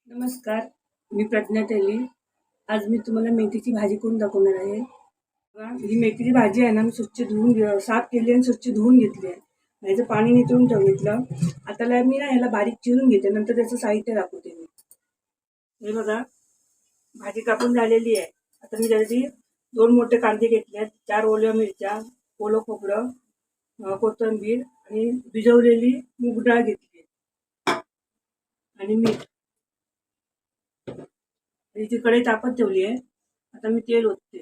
नमस्कार, मी प्रज्ञा तेली. आज मी तुम्हाला मेथीची भाजी करून दाखवणार आहे. बघा, ही मेथीची भाजी आहे ना, मी स्वच्छ साफ केली आणि स्वच्छ धुवून घेतली आहे. याचं पाणी निथळून ठेवलं. आता मी ना याला बारीक चिरून घेते, नंतर त्याचं साहित्य दाखवते मी. हे बघा, भाजी कापून झालेली आहे. आता मी त्याची 2 मोठे कांदे घेतले आहेत, 4 ओल्या मिरच्या, ओलं खोबरं, कोथिंबीर आणि भिजवलेली मूग डाळ घेतली आणि मीठ. ती कढई तापत ठेवली आहे. आता मी तेल ओतते.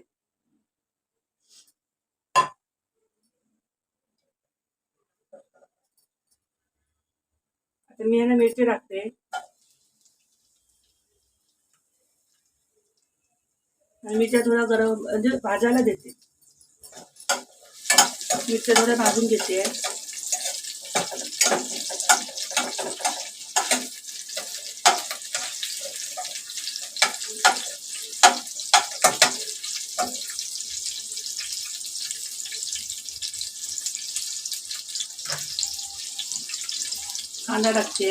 आता मी यांना मिरची टाकते आणि मिरच्या थोडा गरम म्हणजे भाजायला देते. मिरच्या थोड्या भाजून घेते. कांदा टाकते.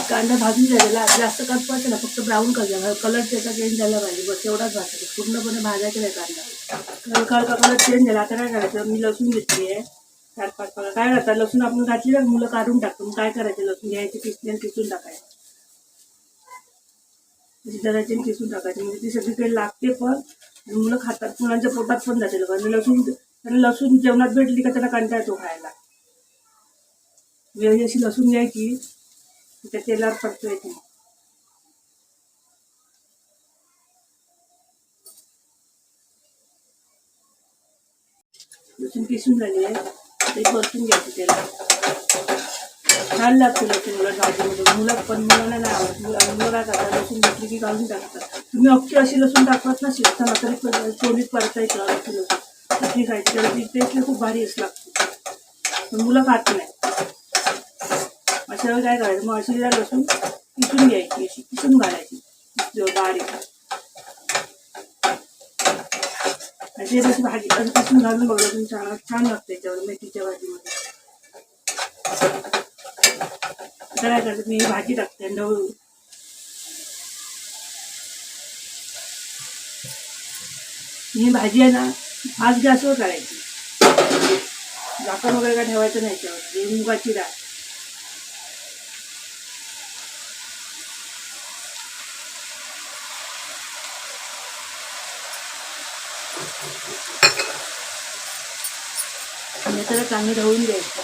कांदा भाजून झालेला जास्त करपवायचं ना, फक्त ब्राऊन कलर त्याचा चेंज झाला पाहिजे, बस एवढाच भाजायचा. पूर्णपणे भाजायचा नाही कांदा. हलका कलर चेंज झाला. आता काय करायचं, मी लसूण घेतली आहे 4-5 पाकळ्या. काय करतात, लसूण आपण घातली ना, मुलं काढून टाकतो. मग काय करायचं, लसूण घ्यायची पिसली आणि पिसून टाकायचं. जराची पिसून टाकायची, म्हणजे ती सगळीकडे लागते पण आणि मुलं खातात. मुलांच्या पोटात पण जाते. त्यांना लसूण जेवणात भेटली का त्याला कंटाळा येतो खायला. वेळी अशी लसूण घ्यायची, त्या तेलावर परतवायची. लसूण पिसून झाली आहे, ते परतून घ्यायची तेलात. छान लागते लसूण उलट भाजीमध्ये. मुलांना नाही आवडत. मुलं काय करतात, लसूण घेतली की काढून टाकतात. तुम्ही अख्खी अशी लसूण टाकत ना शिजताना तरी चोलीत परतायचं अख्खी लसूण. चटणी खायची त्याला, ती टेस्ट खूप भारी लागते. पण मुलं खात नाही. अशा वेळी काय करायचं, मग अशी लसूण पिसून घ्यायची, अशी पिसून घालायची बारीक. अशी तशी भाजी असं पिसून घालून बघा तुम्ही, छान लागते त्याच्यावर मेथीच्या भाजीमध्ये. आता काय करतात, मी ही भाजी टाकते ढवळून. ही भाजी आहे ना, आज गॅसवर करायची. झाकण वगैरे काय ठेवायचं नाही त्याच्यावर. मुगाची डाळ, आणि त्याला चांगलं ढवळून द्यायचं.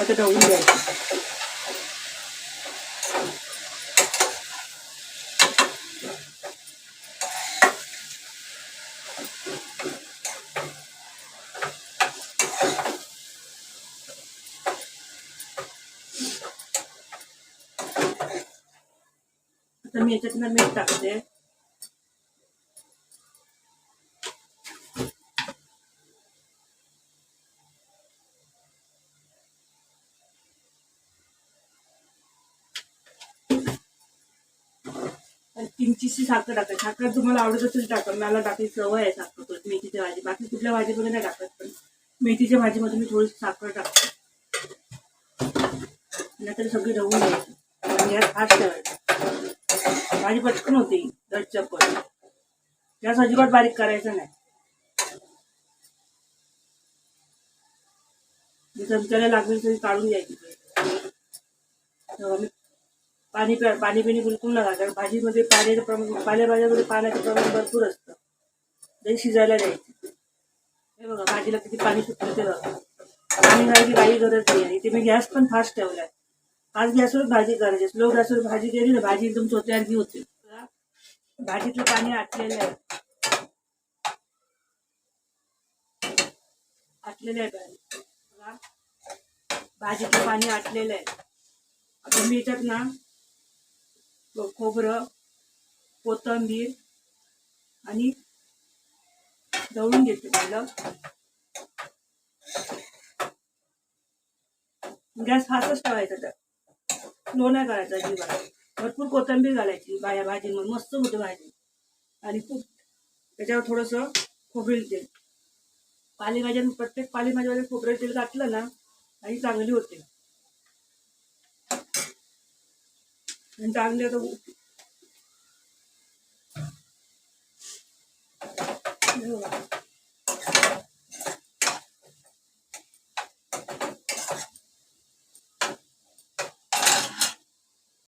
आता ढवळून द्यायचं. आता मी याच्यात मीठ टाकते. किंचितशी साखर टाकायची. साखर तुम्हाला आवडत असेल टाका. मला टाकायची सवय आहे साखर मेथीच्या भाजी. बाकी कुठल्या भाजीमध्ये नाही टाकत, पण मेथीच्या भाजीमध्ये मी थोडीशी साखर टाकते. नंतर सगळी ढवून घ्यायची. गॅस फास्ट ठेवायची. भाजी पटकन होते, झटझट. गॅस अजिबात बारीक करायचा नाही. चमच्याला लागेल तरी काढून घ्यायची. पाणी पिणी बिलकुल नका, कारण भाजीमध्ये पाण्याचं प्रमाण, पालेभाज्यामध्ये पाण्याचं प्रमाण भरपूर असतं. ते शिजायला द्यायचं. हे बघा भाजीला किती पाणी सुटलं ते बघा. पाणी घालायची काही गरज नाही. इथे मी गॅस पण फास्ट ठेवलाय. फास्ट गॅसवर भाजी करायची. स्लो गॅसवर भाजी केली ना, भाजी एकदम चोत्यासारखी होते. भाजीतलं पाणी आटलेलं आहे. भाजीतलं पाणी आटलेलं आहे. आता मी याच्यात ना खोबरं, कोथिंबीर आणि ढवळून घेते पहिलं. गॅस फास्टच ठेवायचा तर लो नाही करायचा अजिबात. भरपूर कोथिंबीर घालायची भाजीमध्ये, मस्त होते भाजी. आणि खूप त्याच्यावर थोडंसं खोबरेल तेल. प्रत्येक पालेभाजीमध्ये खोबरेल तेल घातलं ना आणि चांगली होते. आणि चांगली आता हे बघा.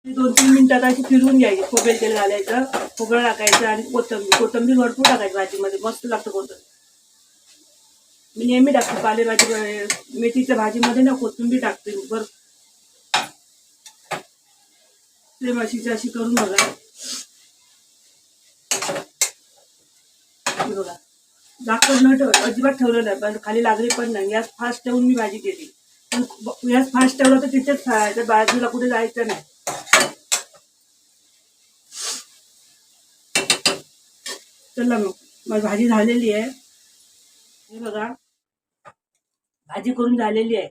2-3 मिनिटात अशी फिरवून घ्यायची. खोबरेल तेल घालायचं, खोबरं टाकायचं आणि कोथिंबीर भरपूर टाकायची भाजीमध्ये. मस्त लागतं कोथिंबीर. मी नेहमी टाकते पालेभाजी मेथीच्या भाजीमध्ये ना कोथिंबीर टाकते. सेम अशी करून बघा. हे बघा, झाकण न ठेव, अजिबात ठेवलं नाही, पण खाली लागली पण नाही. गॅस फास्ट ठेवून मी भाजी केली. पण गॅस फास्ट ठेवला तर तिथेच खायचं, बाजूला कुठे जायचं नाही. चला मग माझी भाजी झालेली आहे. हे बघा, भाजी करून झालेली आहे.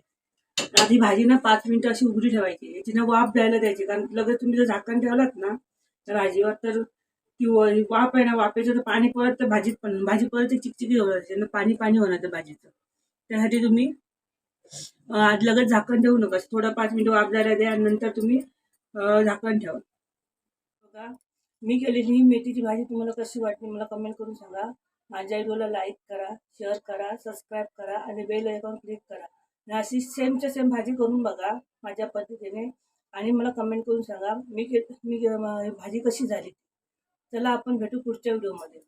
आधी भाजी ना 5 मिनिटं अशी उघडी ठेवायची. याची ना वाफ द्यायला द्यायची, कारण लगेच तुम्ही जर झाकण ठेवलात ना त्या भाजीवर तर ती वाफ आहे ना, वाफेचं तर पाणी परत तर भाजी परत चिकचिकी होणार, पाणी पाणी होणार त्या भाजीचं. त्यासाठी तुम्ही आज लगेच झाकण ठेवू नका. थोडं 5 मिनिटं वाफ द्यायला द्या आणि नंतर तुम्ही झाकण ठेवा. बघा, मी केलेली ही मेथीची भाजी तुम्हाला कशी वाटली मला कमेंट करून सांगा. माझ्या व्हिडिओला लाईक करा, शेअर करा, सबस्क्राईब करा आणि बेल आयकॉन क्लिक करा. आणि अशी सेमच्या सेम भाजी करून बघा माझ्या पद्धतीने आणि मला कमेंट करून सांगा मी भाजी कशी झाली. चला आपण भेटू पुढच्या व्हिडिओमध्ये.